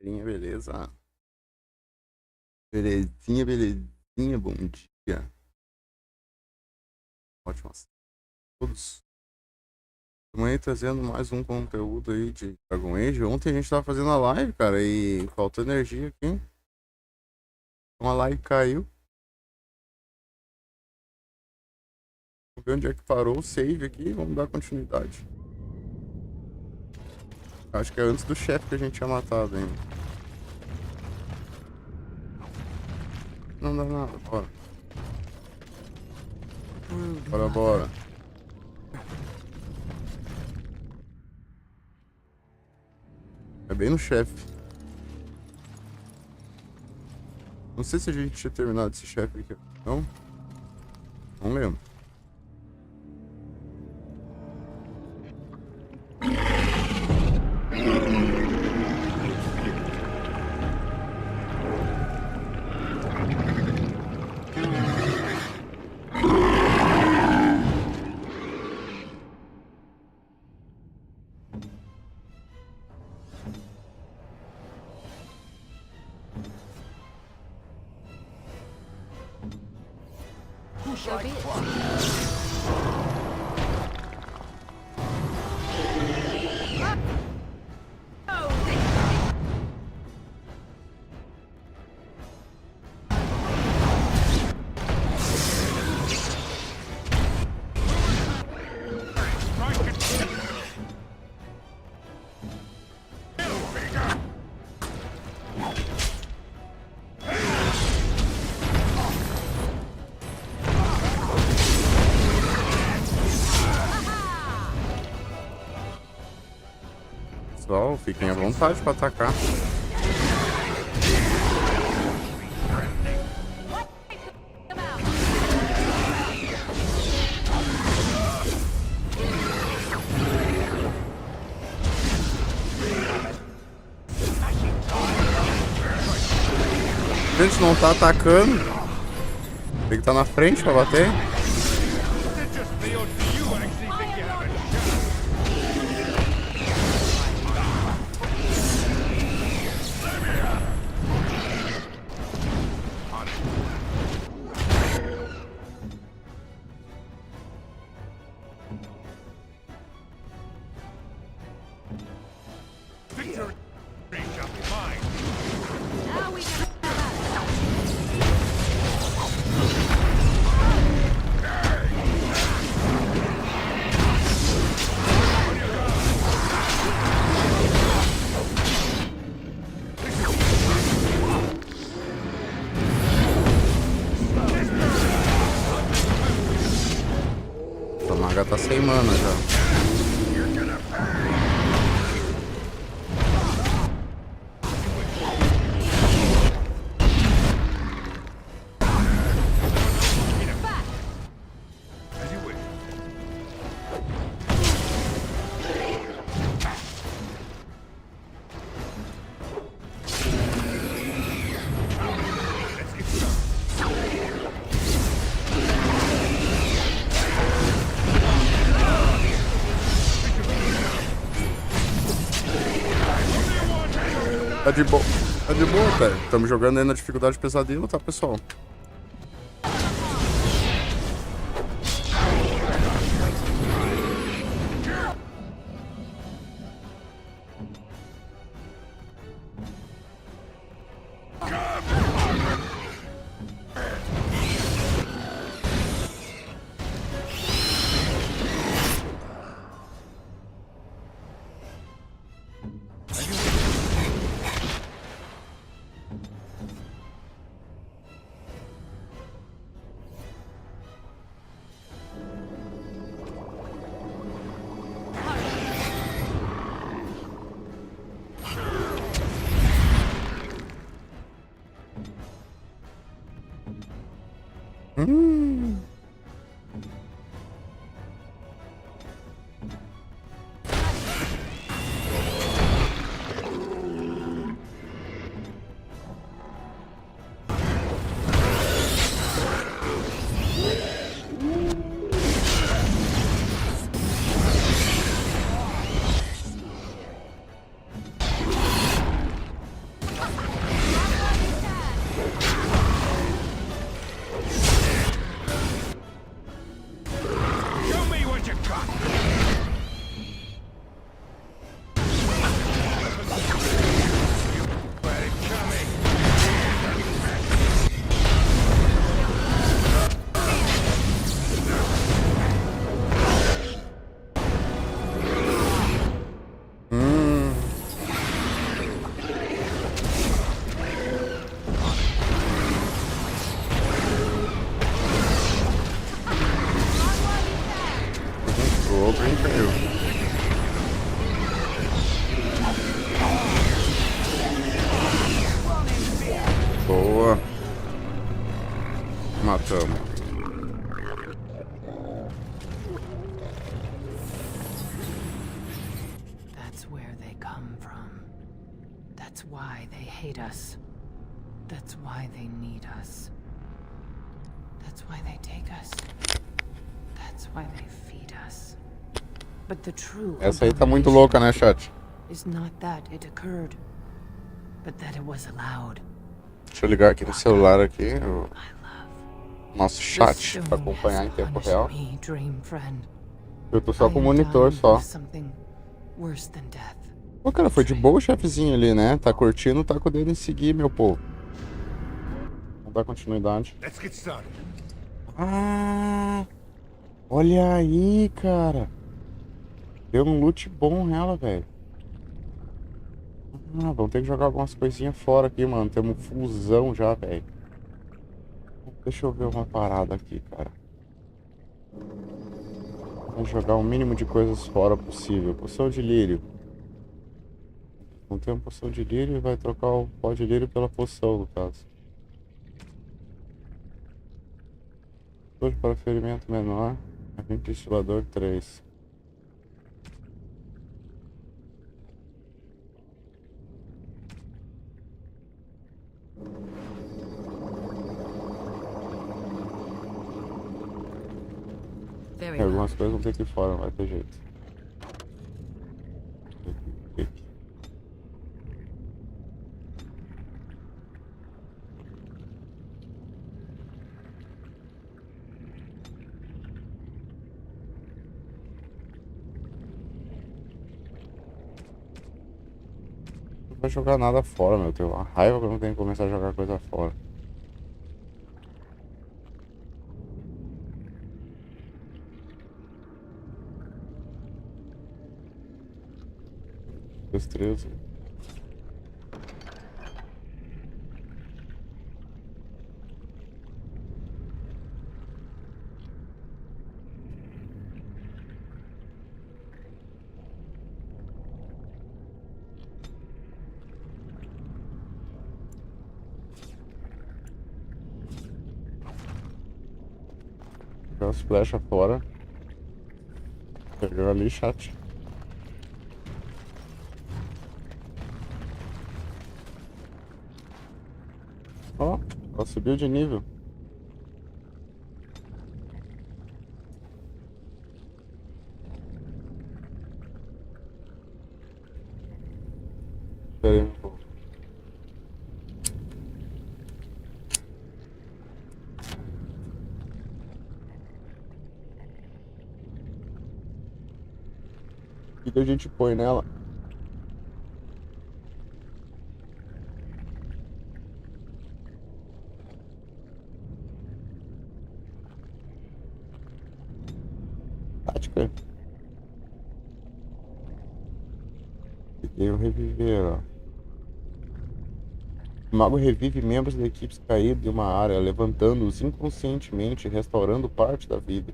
Galerinha, beleza? Belezinha, belezinha, bom dia. Ótimas todos. Estamos aí trazendo mais um conteúdo aí de Dragon Age. Ontem a gente tava fazendo a live, cara, e faltou energia aqui. Então a live caiu. Vamos ver onde é que parou o save aqui e vamos dar continuidade. Acho que é antes do chefe que a gente tinha matado ainda. Não dá nada, bora. Bora, bora. É bem no chefe. Não sei se a gente tinha terminado esse chefe aqui. Não? Não lembro. Pessoal, fiquem à vontade para atacar. A gente não tá atacando. Tem que estar na frente para bater. Essa maga tá sem mana já. Tá de boa, cara. Estamos jogando aí na dificuldade pesadelo, tá, pessoal? where they come from. That's why they hate us. That's why they need us. That's why they take us. That's why they feed us. But the true Essa aí tá muito louca, né, chat? is not that it occurred, but that it was allowed. Deixa eu ligar aqui no celular aqui, nosso chat, pra acompanhar em tempo real. Eu tô só com o monitor só. Pô, cara, foi de boa o chefezinho ali, né? Tá curtindo, tá com o dedo em seguir, meu povo. Vamos dar continuidade. Ah, olha aí, cara. Deu um loot bom nela, velho. Ah, vamos ter que jogar algumas coisinhas fora aqui, mano. Temos fusão já, velho. Deixa eu ver uma parada aqui, cara. Vamos jogar o mínimo de coisas fora possível. Poção de lírio. Não tem uma poção de lírio e vai trocar o pó de lírio pela poção, no caso. Torre para ferimento menor. Agente estilador 3. Algumas coisas vão ter que ir fora, não vai ter jeito. Não vai jogar nada fora, meu. Eu tenho uma raiva que eu não tenho que começar a jogar coisa fora. Destreza. Jogar as flechas fora. Pegar ali, chat. Ó, ela subiu de nível. Pera aí, pô. O que a gente põe nela? Tática. E tem o reviver, ó. O mago revive membros da equipe caídos de uma área, levantando-os inconscientemente e restaurando parte da vida.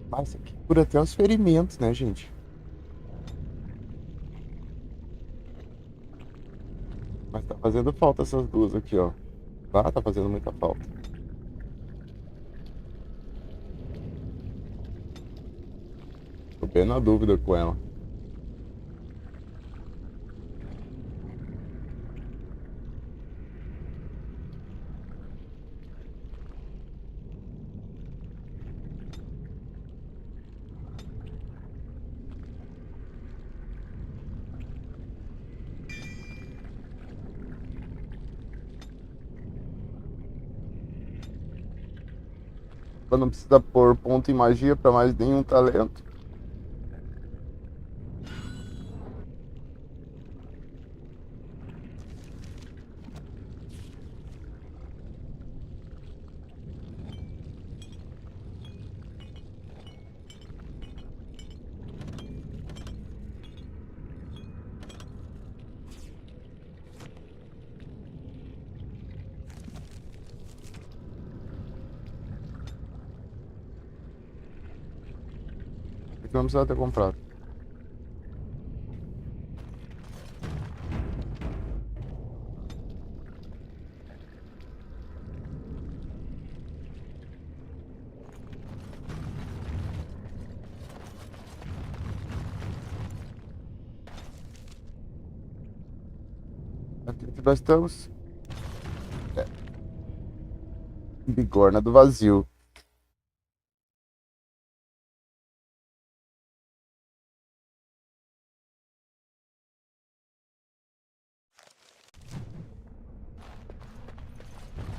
Mas isso aqui cura até os ferimentos, né, gente? Mas tá fazendo falta essas duas aqui, ó. Tá fazendo muita falta. Tô bem na dúvida com ela. Não precisa pôr ponto em magia pra mais nenhum talento. que não precisava ter comprado. Aqui nós estamos. Bigorna do vazio.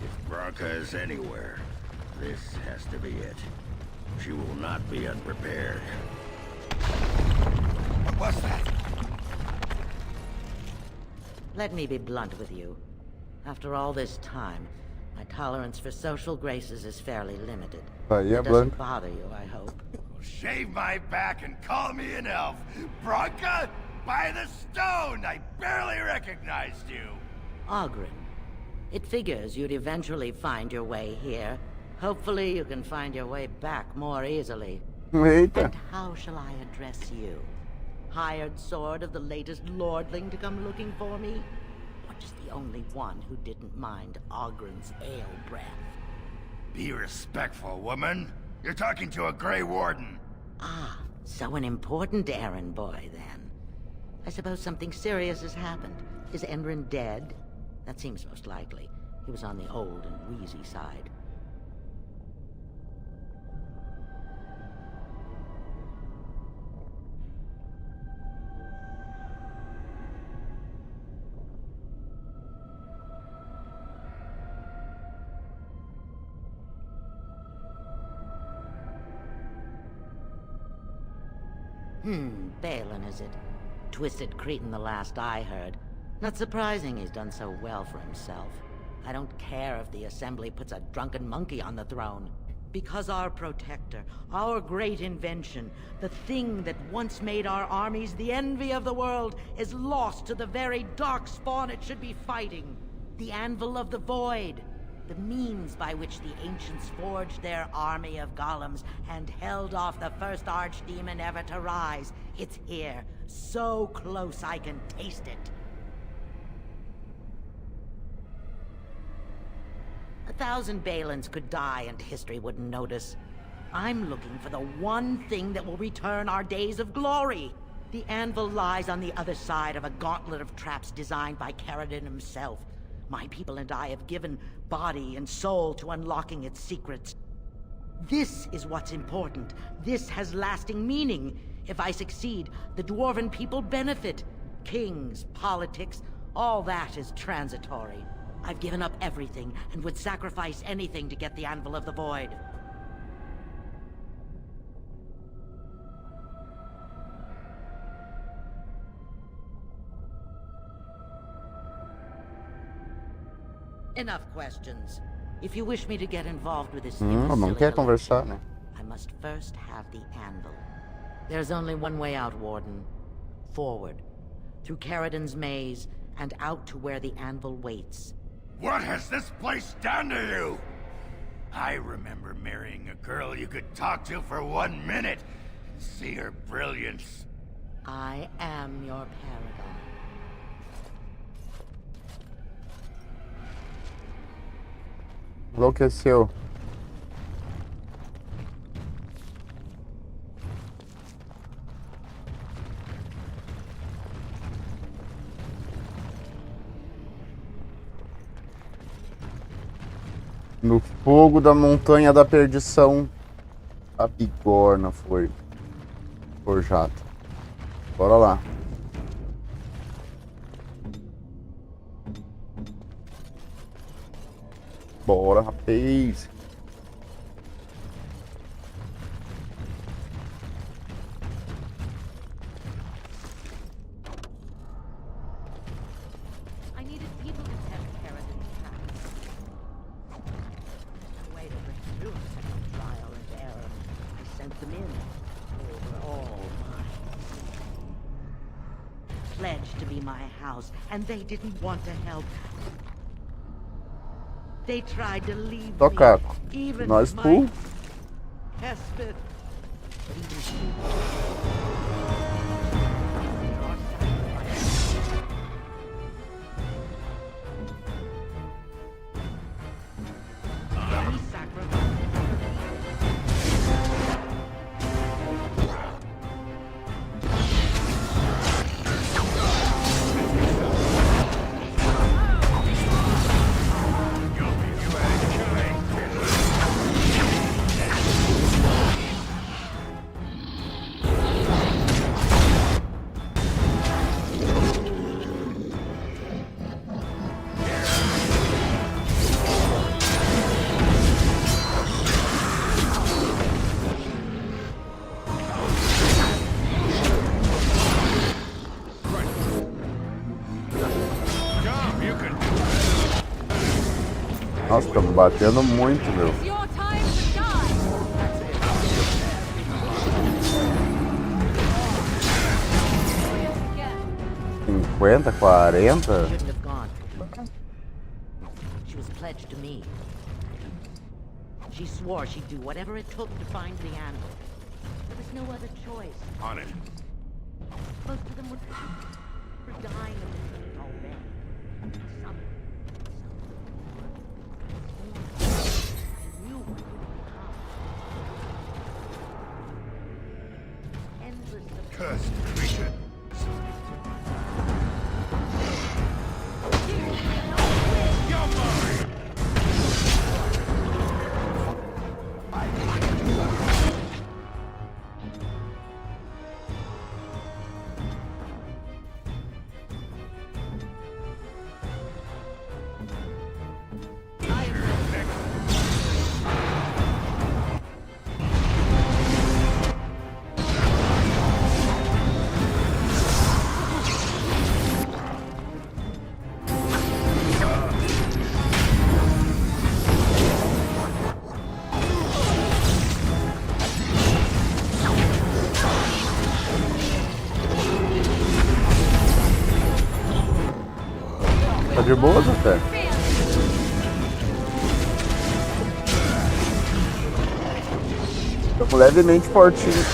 If Bronca is anywhere, this has to be it. She will not be unprepared. What was that? Let me be blunt with you. After all this time, my tolerance for social graces is fairly limited. Aí é It doesn't branco. bother you, I hope. Shave my back and call me an elf. Bronca, by the stone! I barely recognized you. Ogren. It figures you'd eventually find your way here. Hopefully you can find your way back more easily. Eita. And how shall I address you? Hired sword of the latest lordling to come looking for me? Or just the only one who didn't mind Ogren's ale breath? Be respectful, woman. You're talking to a Grey Warden. Ah, so an important errand boy, then. I suppose something serious has happened. Is Enrin dead? That seems most likely. He was on the old and wheezy side. Balin, is it? Twisted Cretan the last I heard. Not surprising he's done so well for himself. I don't care if the Assembly puts a drunken monkey on the throne. Because our protector, our great invention, the thing that once made our armies the envy of the world, is lost to the very dark spawn it should be fighting. The Anvil of the Void. The means by which the ancients forged their army of golems and held off the first archdemon ever to rise. It's here, so close I can taste it. 1,000 Balins could die and history wouldn't notice. I'm looking for the one thing that will return our days of glory. The anvil lies on the other side of a gauntlet of traps designed by Caradon himself. My people and I have given body and soul to unlocking its secrets. This is what's important. This has lasting meaning. If I succeed, the Dwarven people benefit. Kings, politics, all that is transitory. I've given up everything and would sacrifice anything to get the Anvil of the Void. Enough questions. If you wish me to get involved with this Não quer conversar, né? I must first have the anvil. There's only one way out, Warden. Forward. Through Caradon's maze, and out to where the anvil waits. What has this place done to you? I remember marrying a girl you could talk to for 1 minute and see her brilliance. I am your paragon. Enlouqueceu. No fogo da montanha da perdição, a bigorna foi forjada. Bora lá. Bora, rapaz. I needed people to test Caradon's tracks. A way to break through a second trial and error. I sent them in. They were all mine. Pledged to be my house, and they didn't want to help. They tried to leave Toca. me. Even Nós my full. Hesped. Leadership. Nossa, tá batendo muito, meu. It's your time to die. 50, 40? Shouldn't have gone. She was pledged to me. She swore she'd do whatever it took to find the anvil. There was no other choice. On it. Most of them were dying of disease already. Some knew what would come. Endless Cursed creature. You're mine! Tá de boas até. Tô levemente fortinho.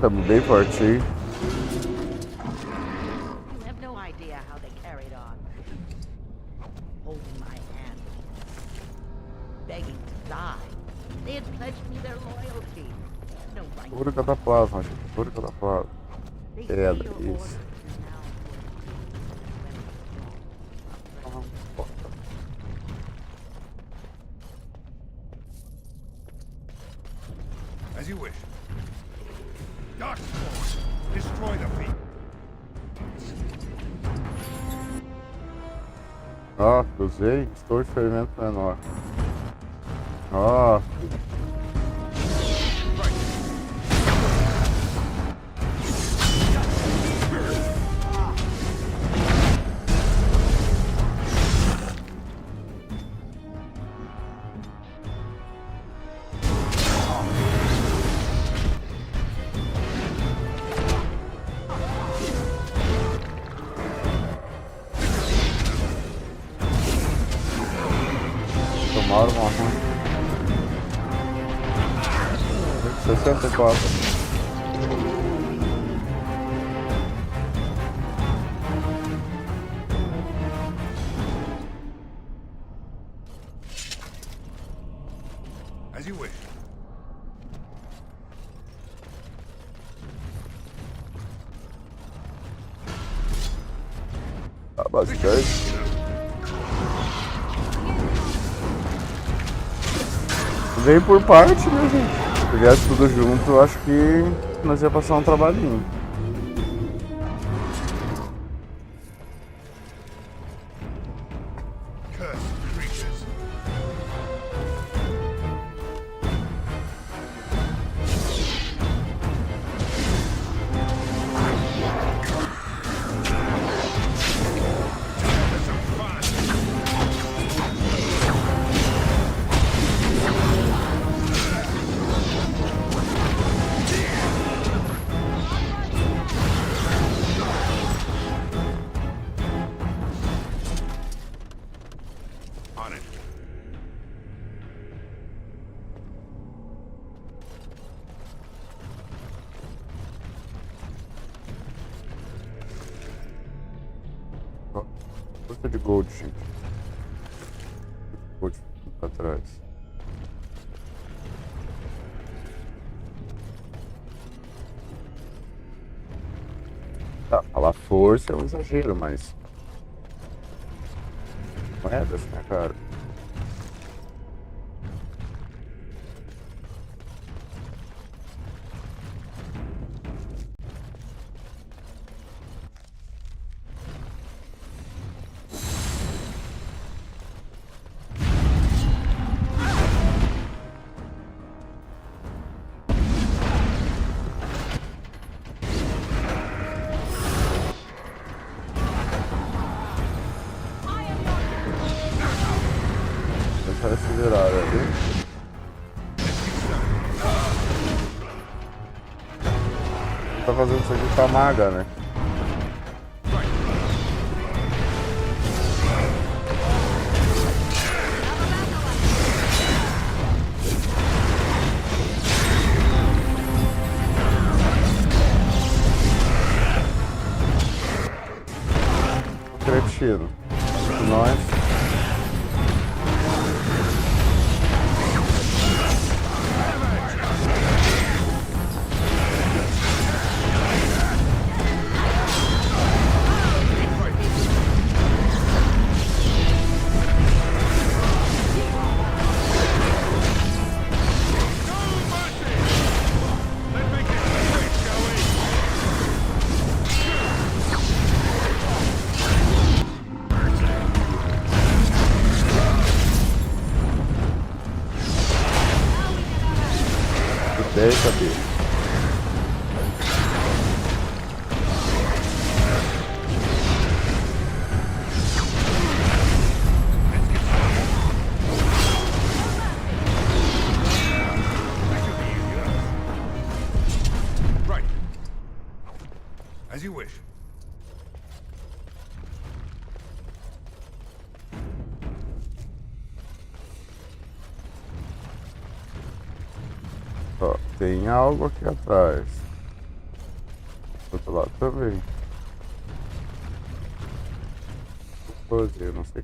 Tamo bem fortinho. You have no idea how they carried on. Holding my hand. Begging to die. They had pledged me their loyalty. No right. Puro cataplasma, gente. Puro cataplasma. They Pedra, see your isso. orders now. As you wish. Darkspawn, destroy the feet. Ó, usei. Estou de ferimento menor. Ó. Tomaram uma ruim. 64. As you wish. Tá bastante. Veio por parte, né, gente? Se tivesse tudo junto, eu acho que nós ia passar um trabalhinho. Cursed creatures. There's some fun. On it. Ó, força de gold, gente. Gold pra trás. Tá, falar força é um exagero, mas. Moedas, né, cara? Parece zerar ali. Tá fazendo isso aqui com a maga, né? Cretino. Nós. Deixa aqui. Right. As you wish. Ó, tem algo aqui atrás. Do outro lado também. Eu não sei.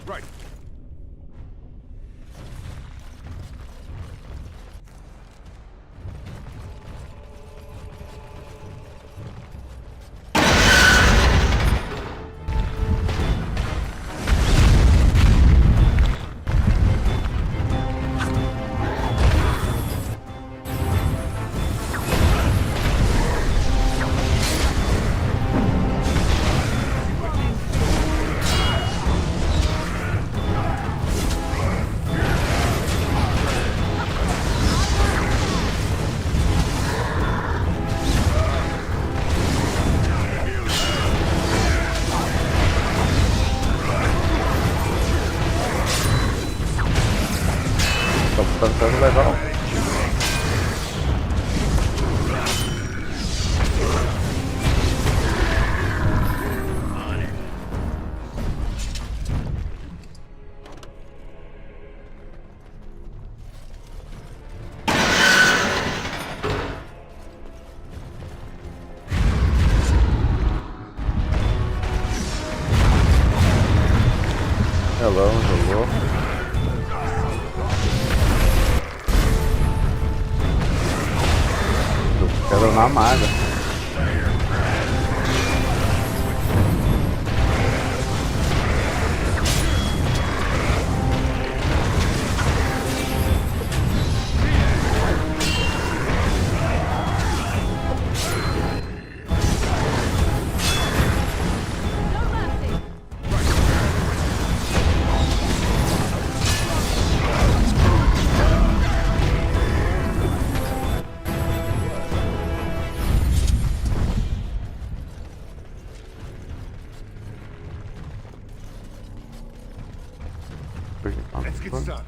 Right. Tá ficando legal. Hello, hello. Quero na maga. Let's get started.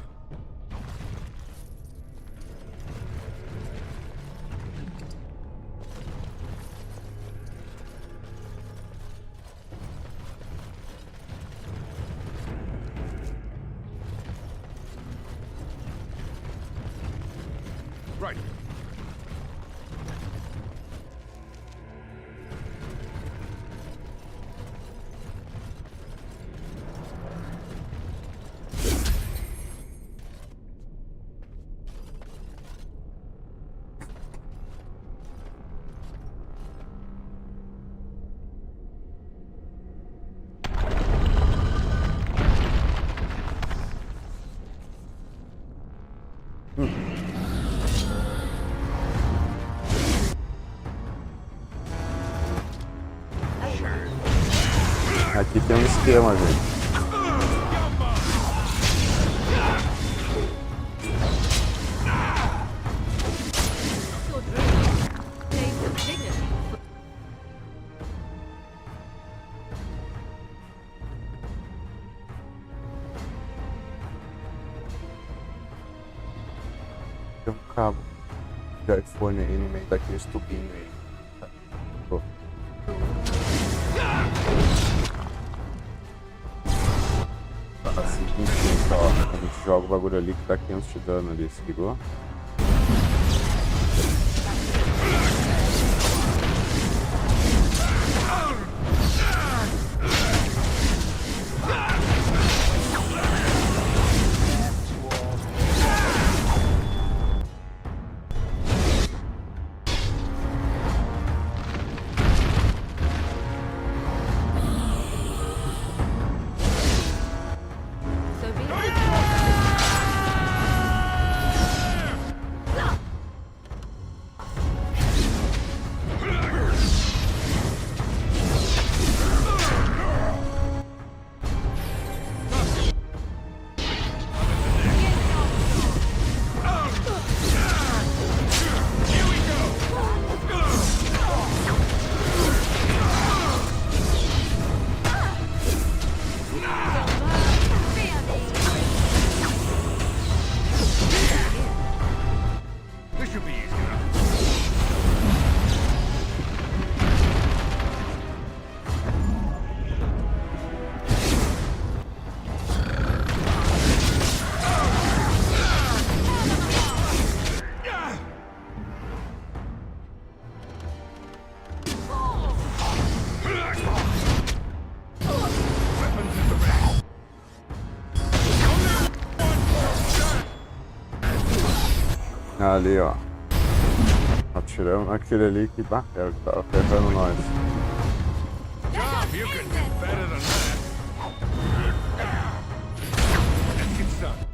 Right. Aqui tem um esquema, gente. cabo de iPhone aí no meio daqueles tubinhos aí. Pô. Assim que enfim, ó, a gente joga o bagulho ali que dá 500 de dano ali, se ligou? So be it. This should be easy enough. Weapons in the back. Ali, ó. Atiramos naquele ali que era o que tava ferrando nós. Job, you can do better than that. Let's get started.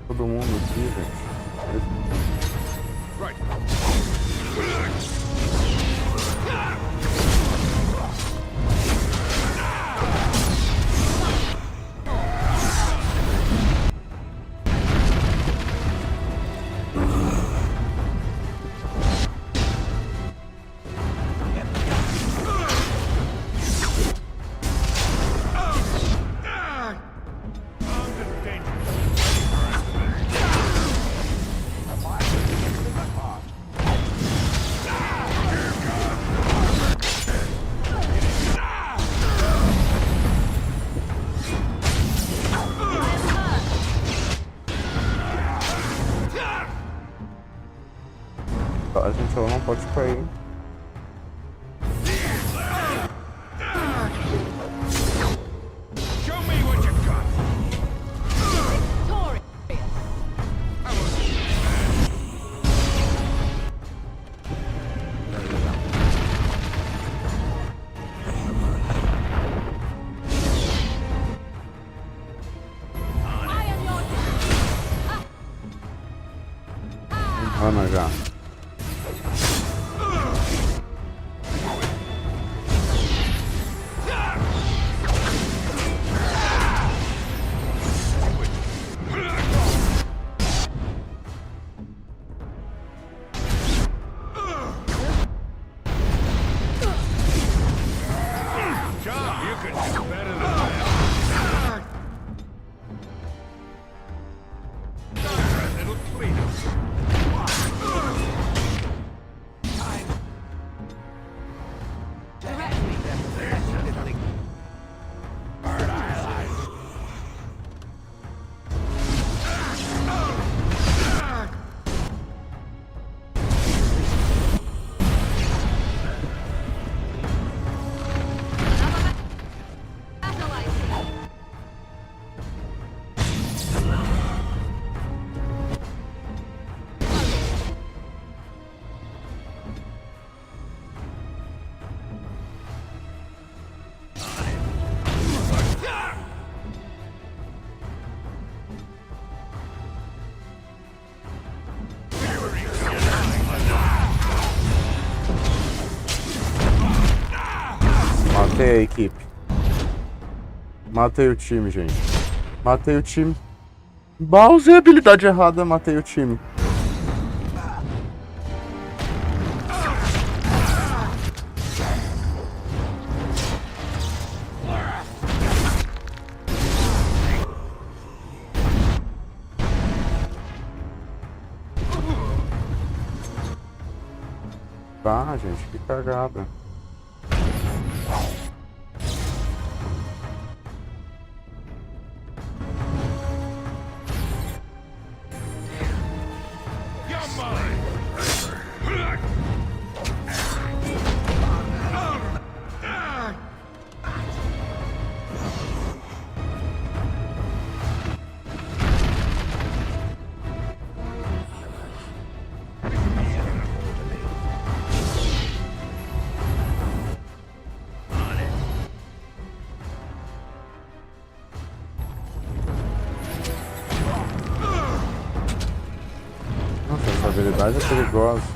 Todo mundo aqui, gente. Right. A gente só não pode cair. Show me what you got. Vamos já. Job, you can do better than that. Little cleanup. Matei a equipe. Matei o time, gente. Matei o time. Usei a habilidade errada, matei o time. Tá, gente, que cagada. Nossa, essa habilidade é perigosa.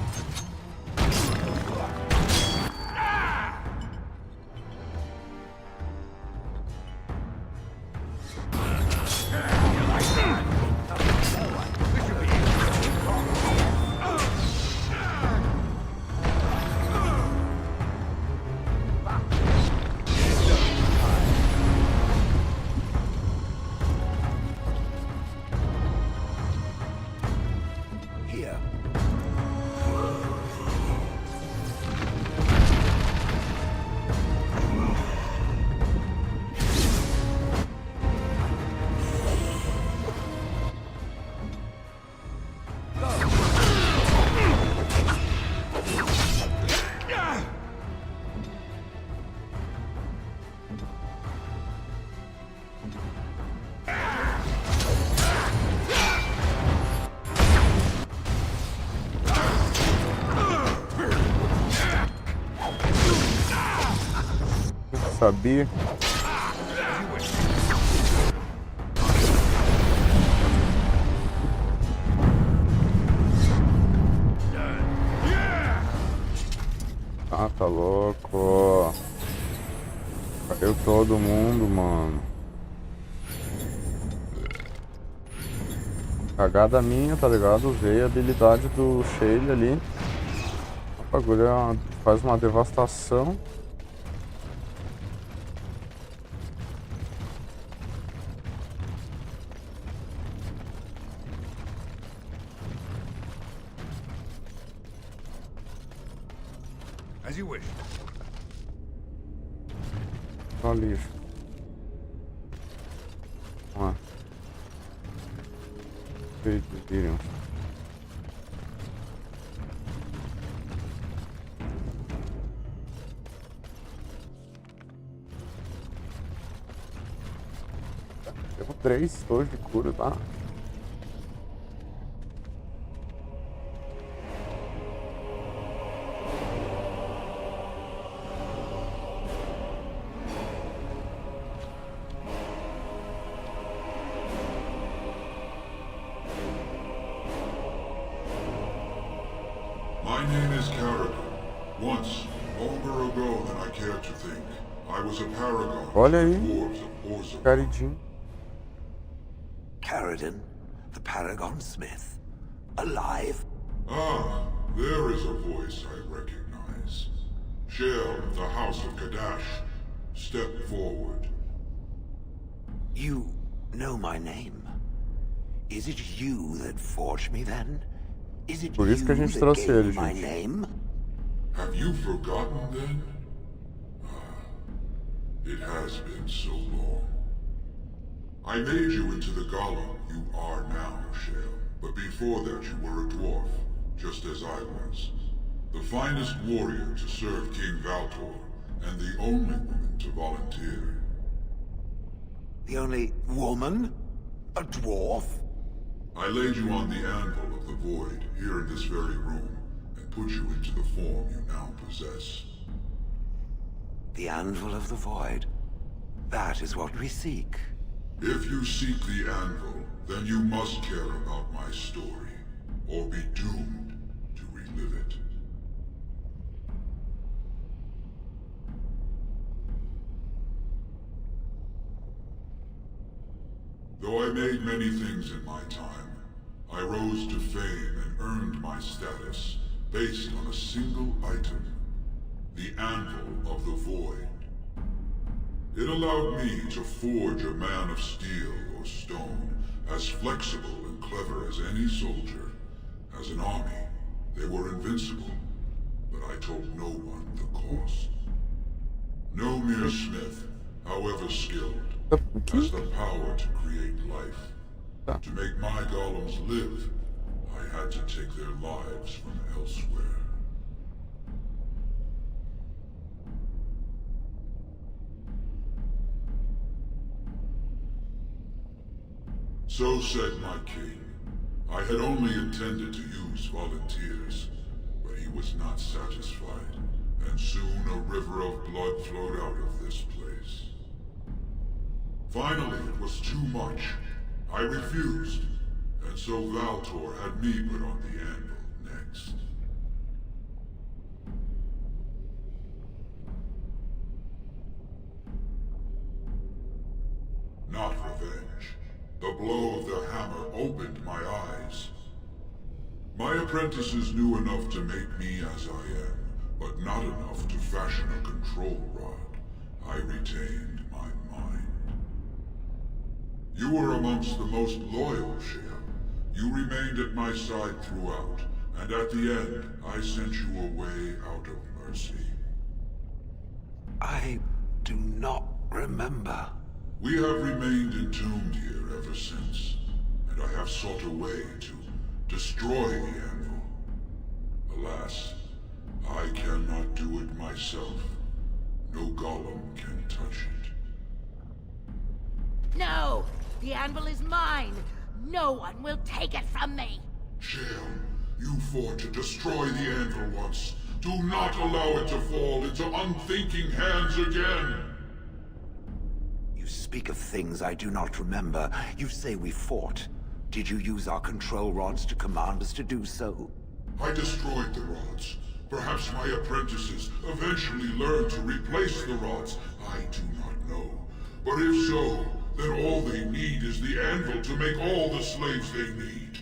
Sabia? Ah, tá louco. Caiu todo mundo, mano. Cagada minha, tá ligado? Usei a habilidade do Shale ali. O bagulho faz uma devastação. As you wish. Só lixo. Vamos lá. Viriam. Temos 3 torres de cura, tá? My name is Carrigan. Once, longer ago than I care to think, I was a paragon Olha of aí. the dwarves of Orza. Caridinho. Carradine, the Paragon Smith. Alive? Ah, there is a voice I recognize. Shale of the House of Kadash. Step forward. You know my name. Is it you that forged me then? Is it Por isso que a you gente that trouxe gave ele, me my gente. name? Have you forgotten then? Ah, it has been so long. I made you into the golem you are now, Shale. But before that you were a dwarf, just as I was. The finest warrior to serve King Valtor, and the only woman to volunteer. The only woman? A dwarf? I laid you on the anvil of the void, here in this very room, and put you into the form you now possess. The Anvil of the Void. That is what we seek. If you seek the anvil, then you must care about my story, or be doomed to relive it. Though I made many things in my time, I rose to fame and earned my status based on a single item, the Anvil of the Void. It allowed me to forge a man of steel or stone, as flexible and clever as any soldier. As an army, they were invincible. but I told no one the cost. No mere smith, however skilled, has the power to create life. To make my golems live, I had to take their lives from elsewhere. So said my king. I had only intended to use volunteers, but he was not satisfied, and soon a river of blood flowed out of this place. Finally, it was too much. I refused, and so Valtor had me put on the anvil next. Not revenge. The blow of the hammer opened my eyes. My apprentices knew enough to make me as I am, but not enough to fashion a control rod. I retained my mind. You were amongst the most loyal, Shea. You remained at my side throughout, and at the end, I sent you away out of mercy. I do not remember. We have remained entombed here ever since, and I have sought a way to destroy the anvil. Alas, I cannot do it myself. No golem can touch it. No! The anvil is mine! No one will take it from me! Shale, you fought to destroy the anvil once. Do not allow it to fall into unthinking hands again! You speak of things I do not remember. You say we fought. Did you use our control rods to command us to do so? I destroyed the rods. Perhaps my apprentices eventually learned to replace the rods. I do not know. But if so, then all they need is the anvil to make all the slaves they need.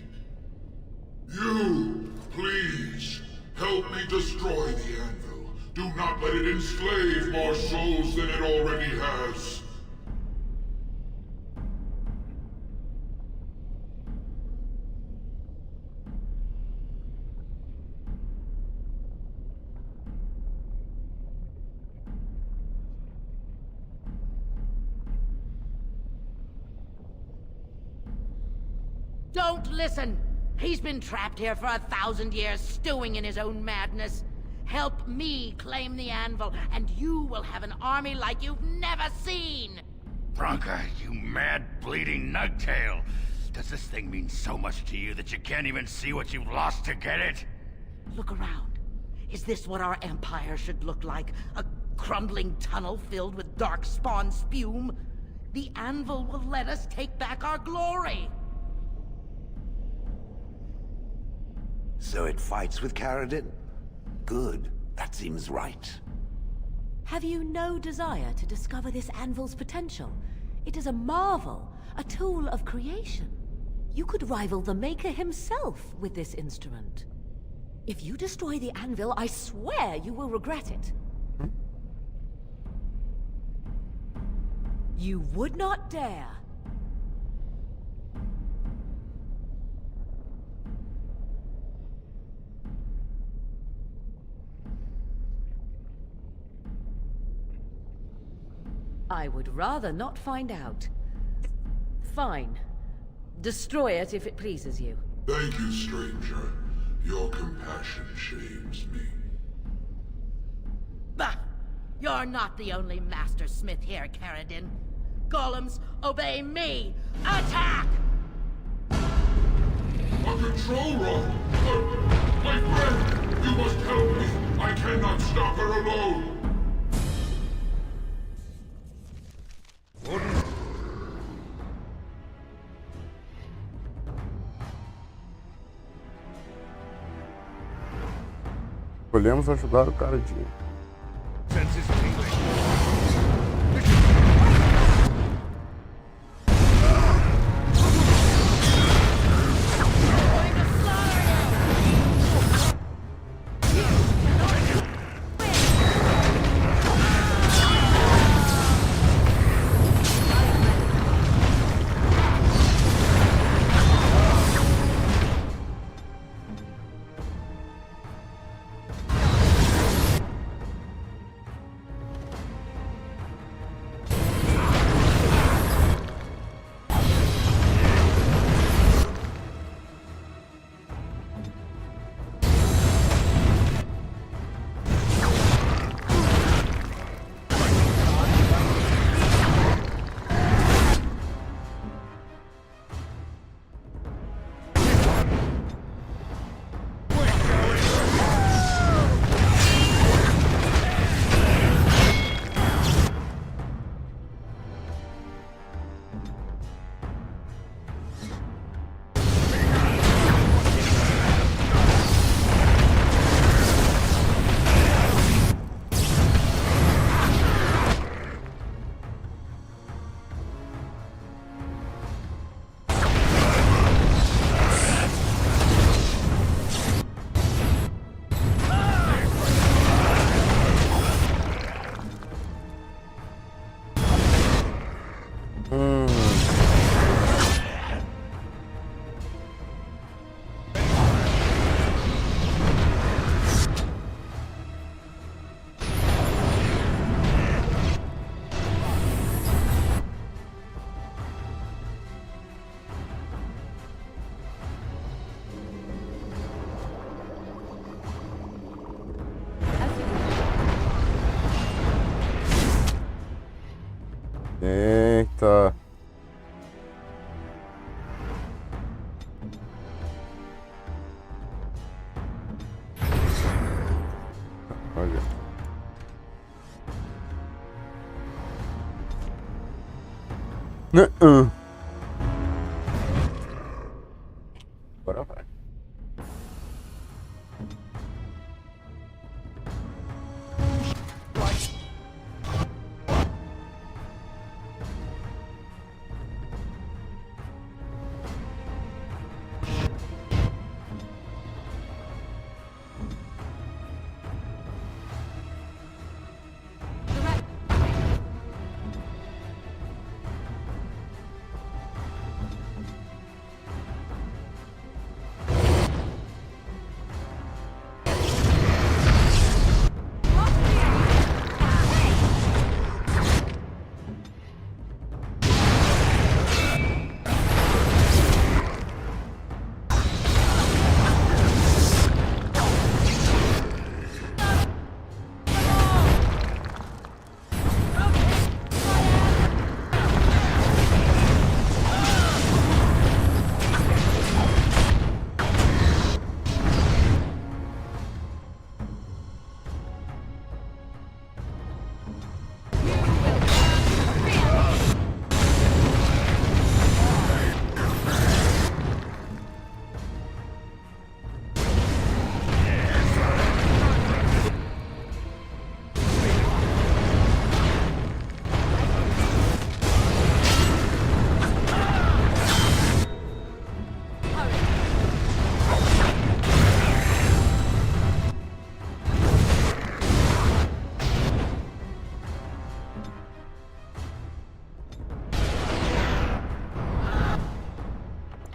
You, please, help me destroy the anvil. Do not let it enslave more souls than it already has. Don't listen! He's been trapped here for 1,000 years, stewing in his own madness. Help me claim the anvil, and you will have an army like you've never seen! Bronca, you mad, bleeding nugtail! Does this thing mean so much to you that you can't even see what you've lost to get it? Look around. Is this what our empire should look like? A crumbling tunnel filled with dark spawn spume? The anvil will let us take back our glory! So it fights with Caradin? Good. That seems right. Have you no desire to discover this anvil's potential? It is a marvel, a tool of creation. You could rival the Maker himself with this instrument. If you destroy the anvil, I swear you will regret it. You would not dare. I would rather not find out. Fine. Destroy it if it pleases you. Thank you, stranger. Your compassion shames me. Bah! You're not the only master smith here, Caradin. Golems, obey me! Attack! A control rod! My friend! You must help me! I cannot stop her alone! Escolhemos ajudar o Caradinho. Senses tingling. Eita. Olha. Agora vai.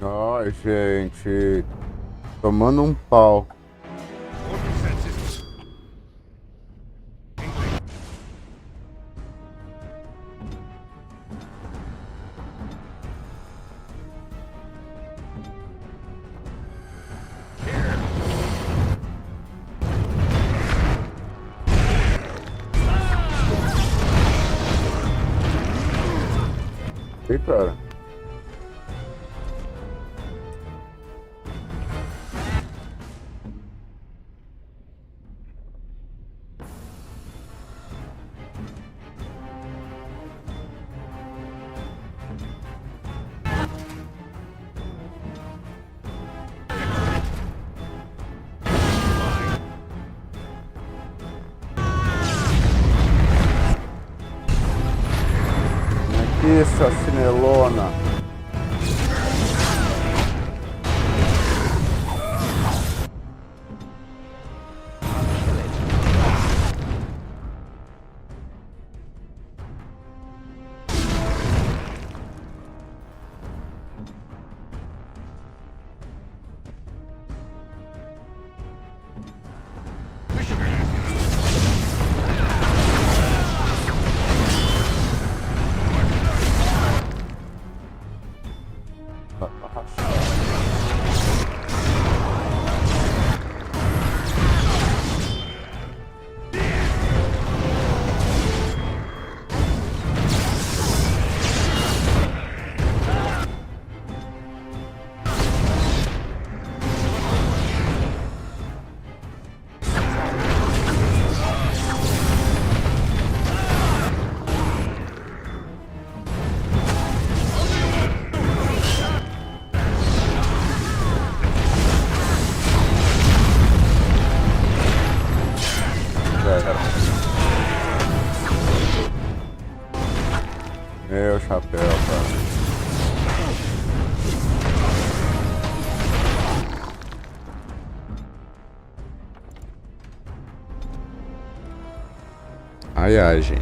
Ai, gente. Tomando um pau. E cara. Isso, a cinelona. Meu chapéu, cara. Ai, ai, gente.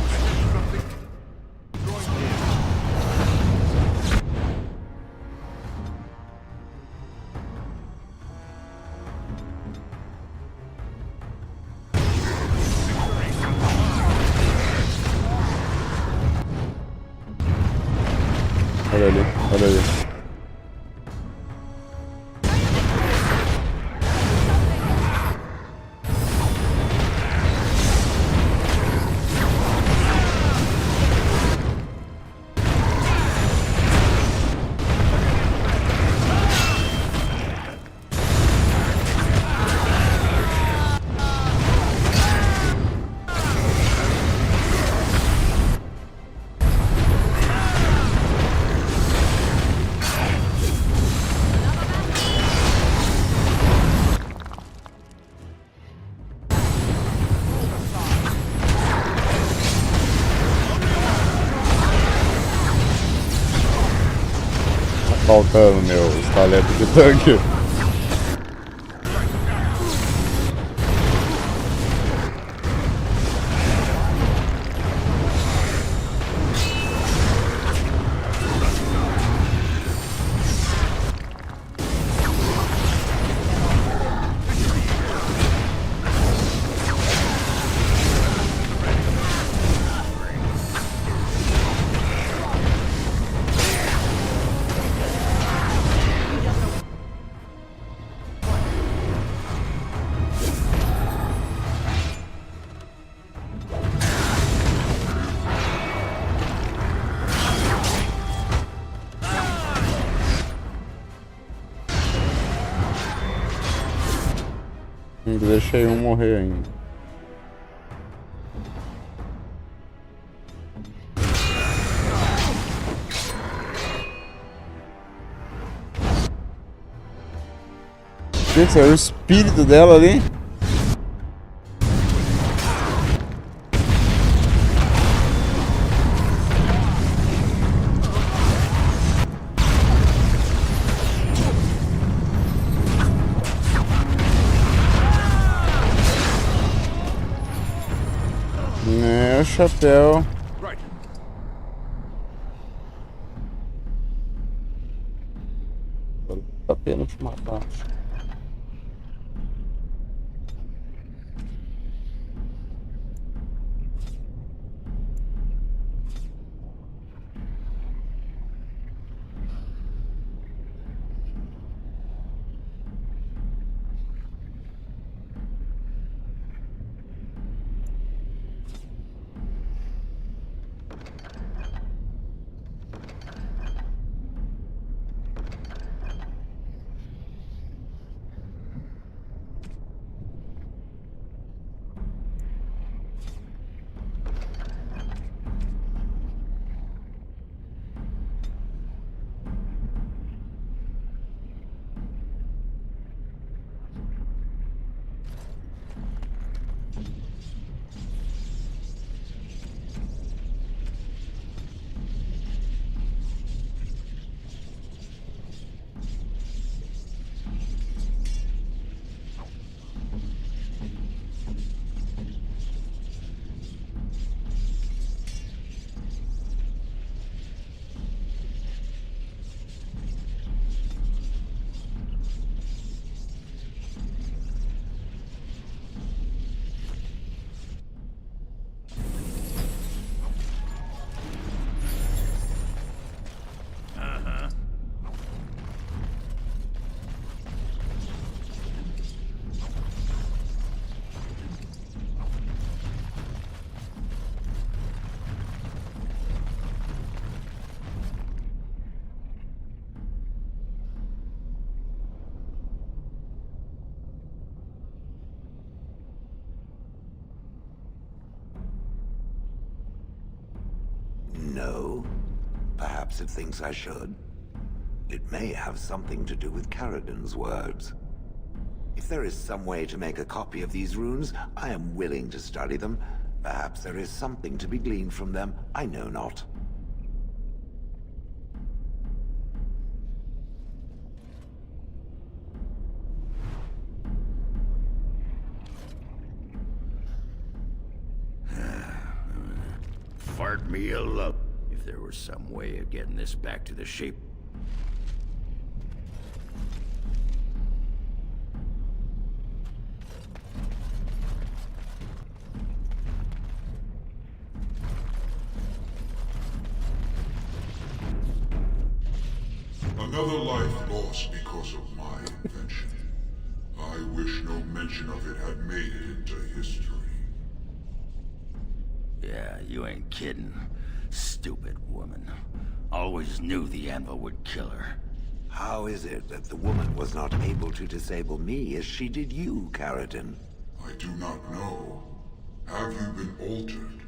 Olha ali, olha ali. faltando, meu estalete de tanque. Deixei um morrer ainda. Gente, é o espírito dela ali. É o chapéu. Tá pena te matar. No. Perhaps it thinks I should. It may have something to do with Carradin's words. If there is some way to make a copy of these runes, I am willing to study them. Perhaps there is something to be gleaned from them, I know not. Fart me a love. If there were some way of getting this back to the shape. Another life lost because of my invention. I wish no mention of it had made it into history. Yeah, you ain't kidding. Stupid woman. Always knew the anvil would kill her. How is it that the woman was not able to disable me as she did you, Carradin? I do not know. Have you been altered?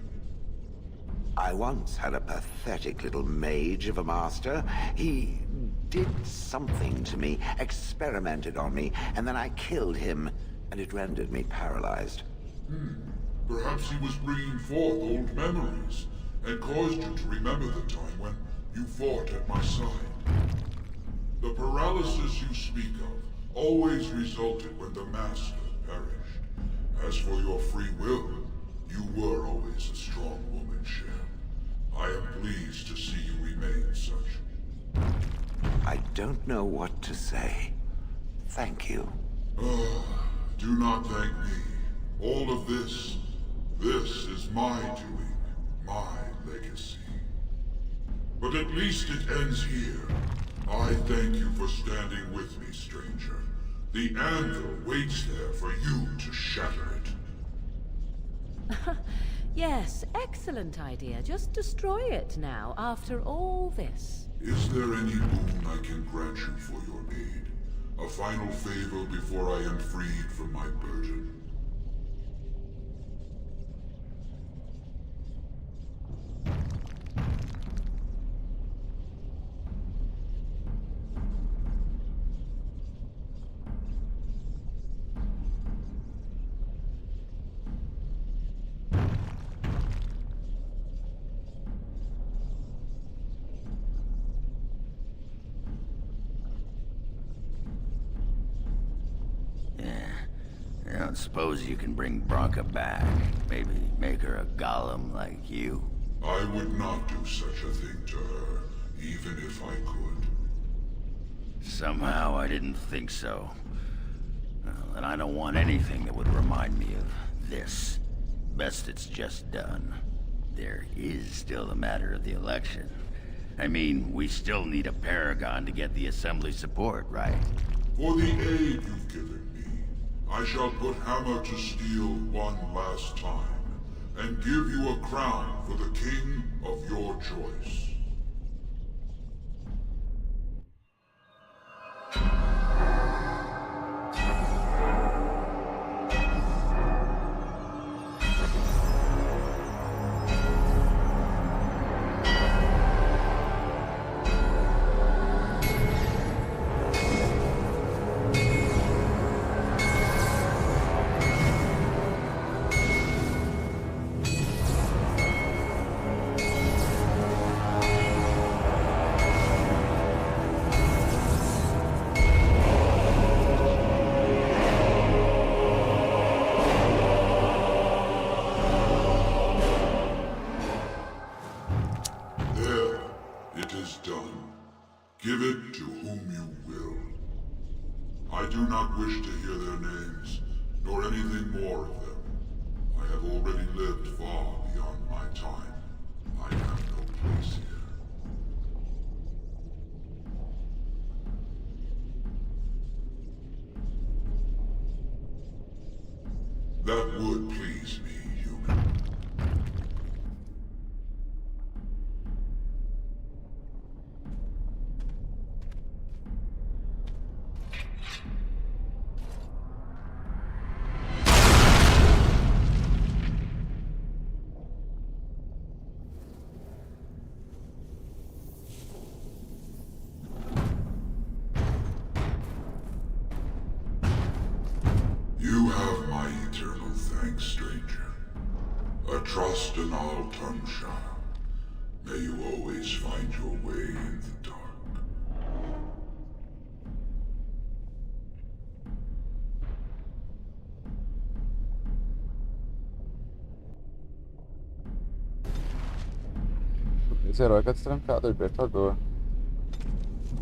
I once had a pathetic little mage of a master. He did something to me, experimented on me, and then I killed him, and it rendered me paralyzed. Perhaps he was bringing forth old memories, and caused you to remember the time when you fought at my side. The paralysis you speak of always resulted when the Master perished. As for your free will, you were always a strong woman, Shell. I am pleased to see you remain such. I don't know what to say. Thank you. Do not thank me. All of this is my doing, my legacy. But at least it ends here. I thank you for standing with me, stranger. The anvil waits there for you to shatter it. Yes, excellent idea. Just destroy it now, after all this. Is there any boon I can grant you for your aid? A final favor before I am freed from my burden? I don't suppose you can bring Bronca back. Maybe make her a golem like you. I would not do such a thing to her, even if I could. Somehow I didn't think so. Well, and I don't want anything that would remind me of this. Best it's just done. There is still the matter of the election. I mean, we still need a paragon to get the Assembly support, right? For the aid you've given me, I shall put hammer to steel one last time, and give you a crown for the king of your choice. Give it to whom you will. I do not wish to hear their names, nor anything more of them. I have already lived far beyond my time. I have no place here. That would please me, human. You have my eternal thanks, stranger. A trust in all Tumshire. May you always find your way in the dark. Esse herói tá destrancado, libertador.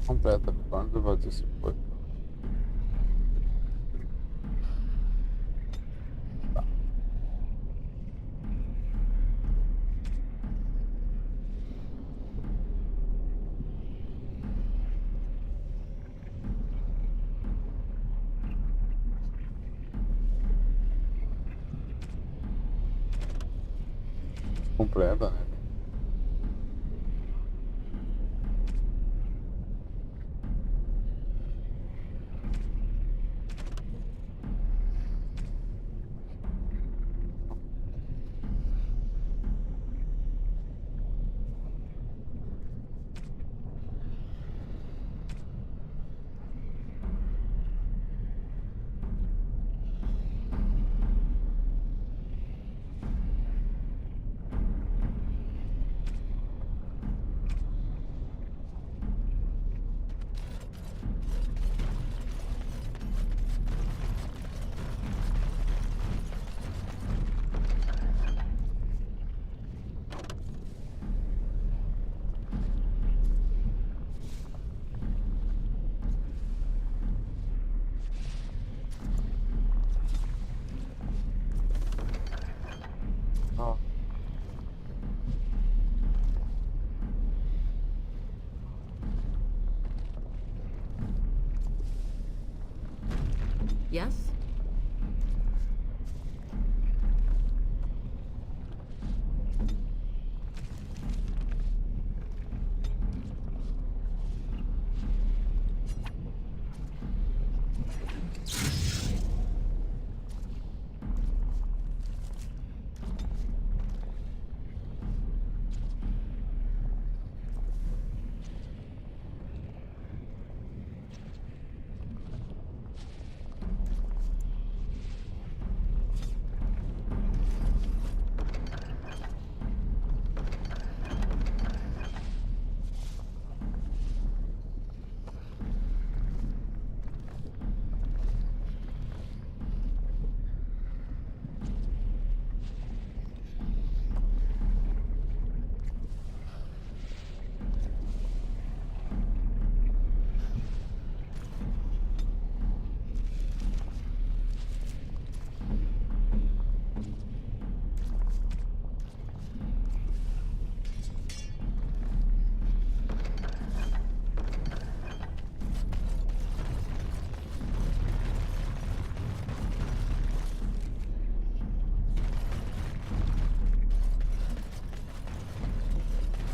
Completa, quando vazio se foi. Completa, né?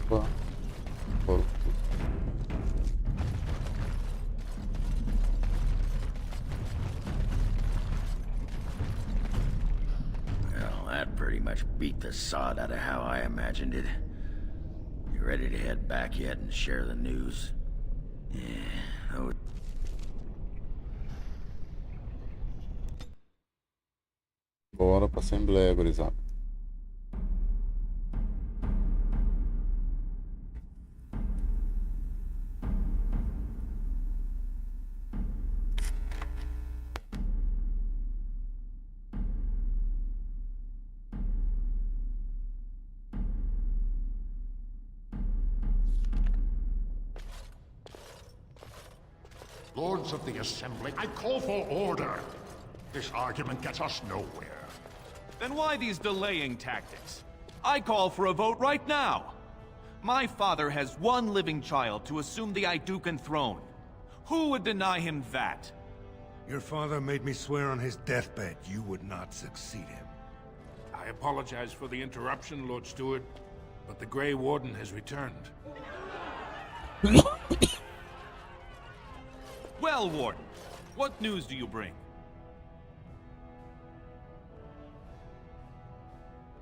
Opa. Pô. Well, that pretty much beat the sod out of how I imagined it. You ready to head back yet and share the news? Yeah. Oh. Bora pra Assembleia, gurizada. Lords of the Assembly, I call for order. This argument gets us nowhere. Then why these delaying tactics? I call for a vote right now. My father has one living child to assume the Idukan throne. Who would deny him that? Your father made me swear on his deathbed you would not succeed him. I apologize for the interruption, Lord Steward, but the Grey Warden has returned. Well, Warden, what news do you bring?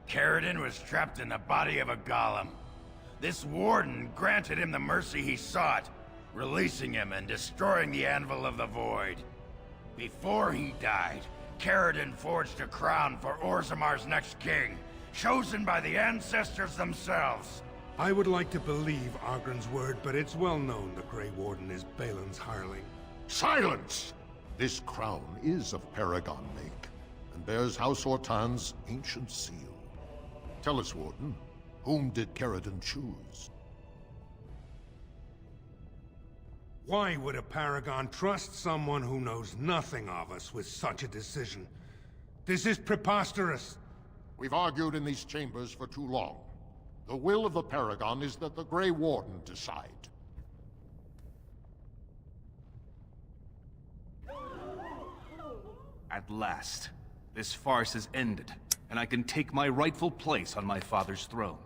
Caridin was trapped in the body of a golem. This warden granted him the mercy he sought, releasing him and destroying the Anvil of the Void. Before he died, Caridin forged a crown for Orzamar's next king, chosen by the ancestors themselves. I would like to believe Argren's word, but it's well known the Grey Warden is Balin's hireling. Silence! This crown is of Paragon make, and bears House Ortan's ancient seal. Tell us, Warden, whom did Caridin choose? Why would a Paragon trust someone who knows nothing of us with such a decision? This is preposterous. We've argued in these chambers for too long. The will of the Paragon is that the Grey Warden decide. At last, this farce has ended, and I can take my rightful place on my father's throne.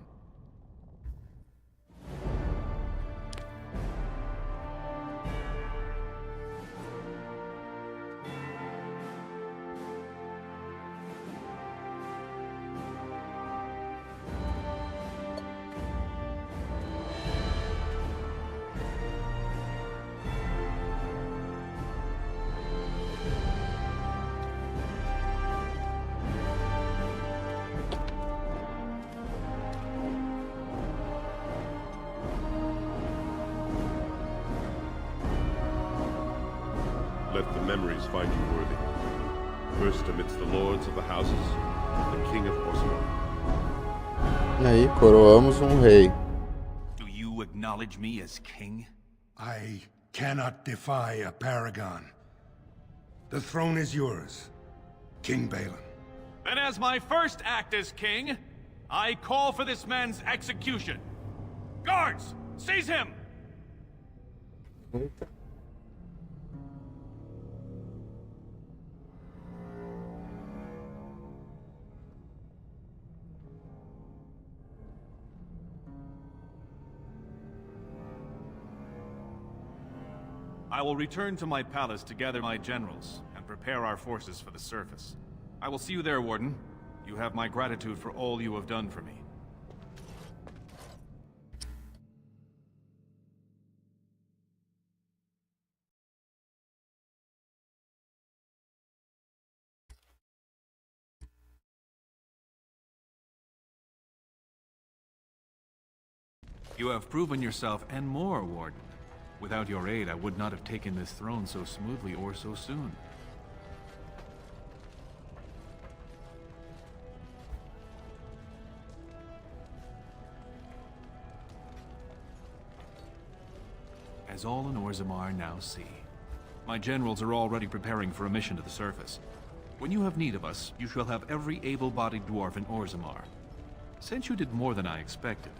Let the memories find you worthy. First amidst the lords of the houses, the king of Orzammar. E aí, coroamos rei. Do you acknowledge me as king? I cannot defy a Paragon. The throne is yours, King Balin. Then as my first act as king, I call for this man's execution. Guards, seize him! Eita. I will return to my palace to gather my generals and prepare our forces for the surface. I will see you there, Warden. You have my gratitude for all you have done for me. You have proven yourself and more, Warden. Without your aid, I would not have taken this throne so smoothly or so soon. As all in Orzammar now see, my generals are already preparing for a mission to the surface. When you have need of us, you shall have every able-bodied dwarf in Orzammar. Since you did more than I expected,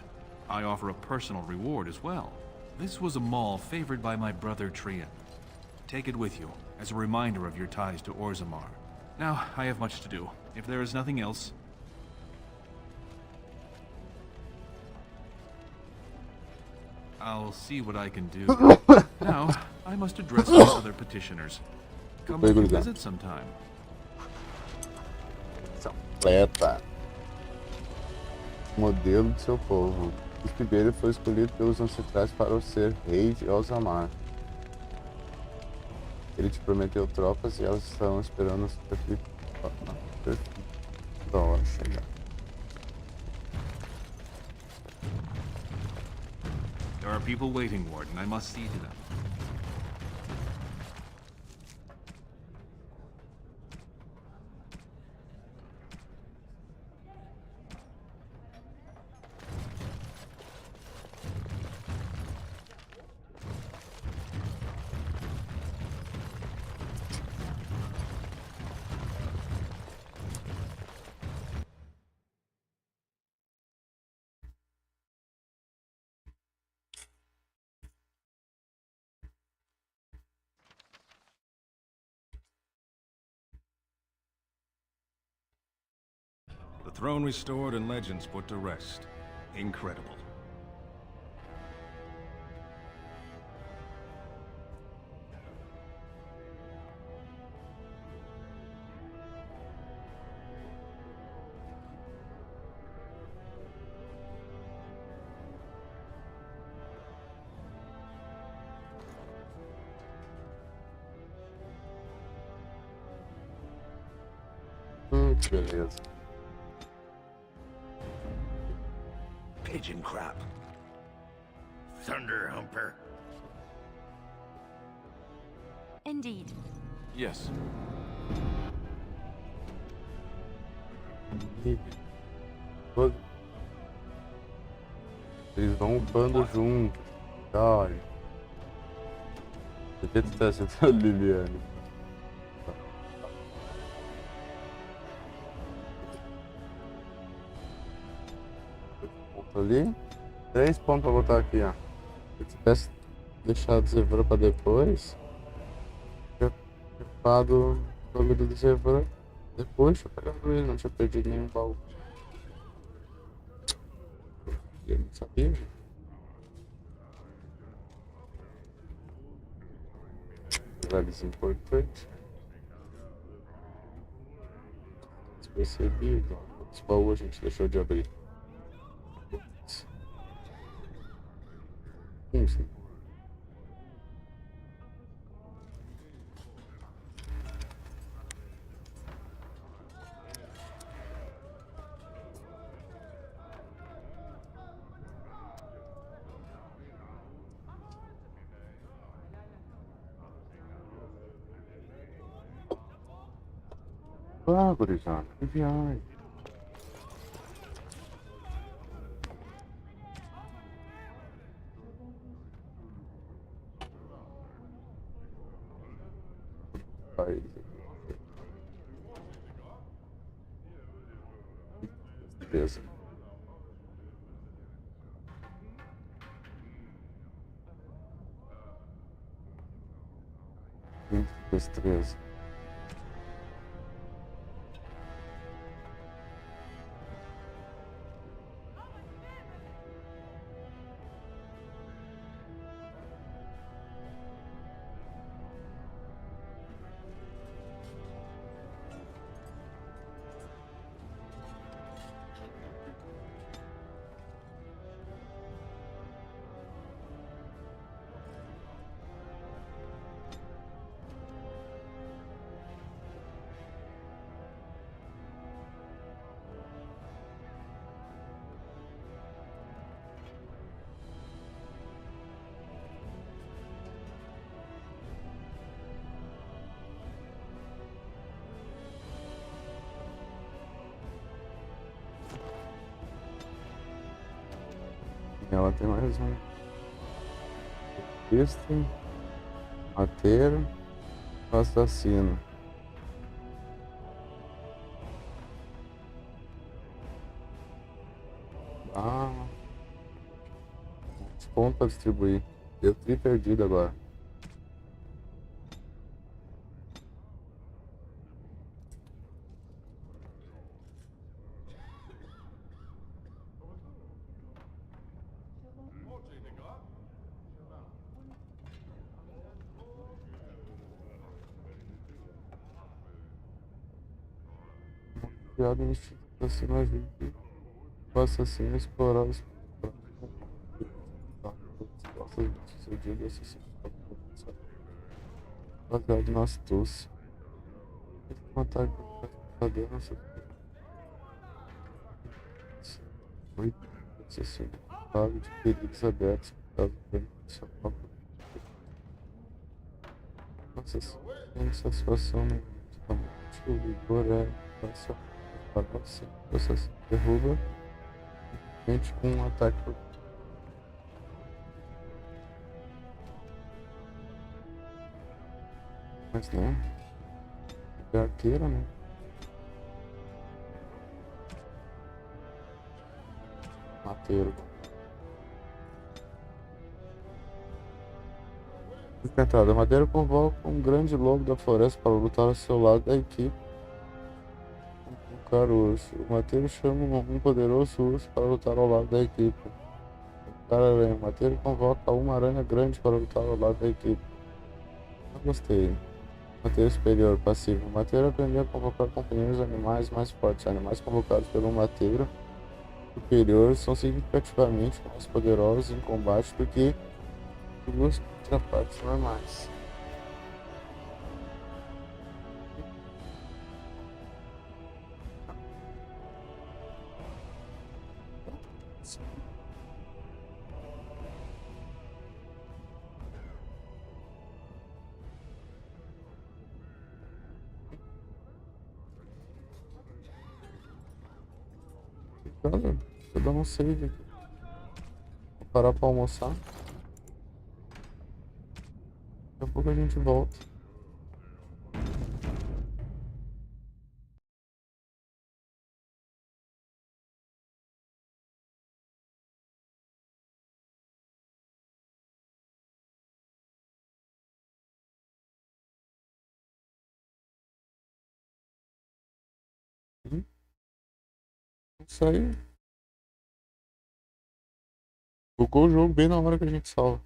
I offer a personal reward as well. This was a mall favored by my brother Trian. Take it with you, as a reminder of your ties to Orzammar. Now, I have much to do. If there is nothing else... I'll see what I can do. Now, I must address the other petitioners. Come back and visit sometime. Completa. Modelo de seu povo. O Tibério foi escolhido pelos ancestrais para ser rei de Orzammar. Ele te prometeu tropas e elas estão esperando a sua da hora chegar. There are people waiting, Warden. I must see to them. The throne restored and legends put to rest. Incredible. Beleza. Pigeon crap. Thunder Humper. Indeed. Yes. Eles vão upando juntos. Ai. Devia ter trazido a Liliane. Ali. 3 pontos pra botar aqui, ó. Se eu tivesse deixado o Zevran pra depois, tinha ficado o bagulho do Zevran depois, tinha pegado ele, não tinha perdido nenhum baú. Eu não sabia. Detalhes importantes. Despercebido. Esse baú a gente deixou de abrir. Sim. Ah, gurizada, que viagem. Aí. Beleza. Destreza. Ela tem mais um. Este, mateiro, assassino. Ah, os pontos para distribuir. Eu tri perdido agora. criado no instinto assassino ajude o assassino a explorar os respostas do sucedido assassino baseado na astúcia. Um ataque pesadelo nessa foi assassino claro de feridas abertas por causa do seu próprio assassino satisfação no momento o vigor é racional para você. O assassino derruba simplesmente com um ataque por mas não é arqueira, né? Mateiro. Encantada. Madeira convoca um grande lobo da floresta para lutar ao seu lado da equipe. Um caro urso. O mateiro chama um poderoso urso para lutar ao lado da equipe. O cara aranha. O mateiro convoca uma aranha grande para lutar ao lado da equipe. Não gostei. Mateiro superior, passivo. O mateiro aprendeu a convocar companheiros animais mais fortes. Animais convocados pelo mateiro superior são significativamente mais poderosos em combate do que duas contrapartes normais. Olha, vou dar um save aqui. Vou parar pra almoçar. Daqui a pouco a gente volta. Isso aí. Bugou o jogo bem na hora que a gente salva.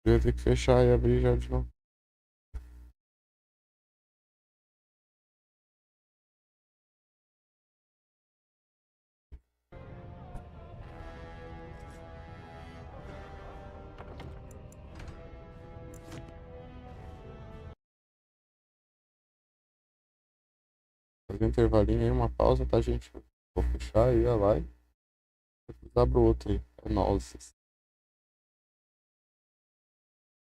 Eu ia ter que fechar e abrir já de novo. Fazer um intervalinho aí, uma pausa, tá, gente? Vou fechar aí a live. Depois abro outro aí. É nóis.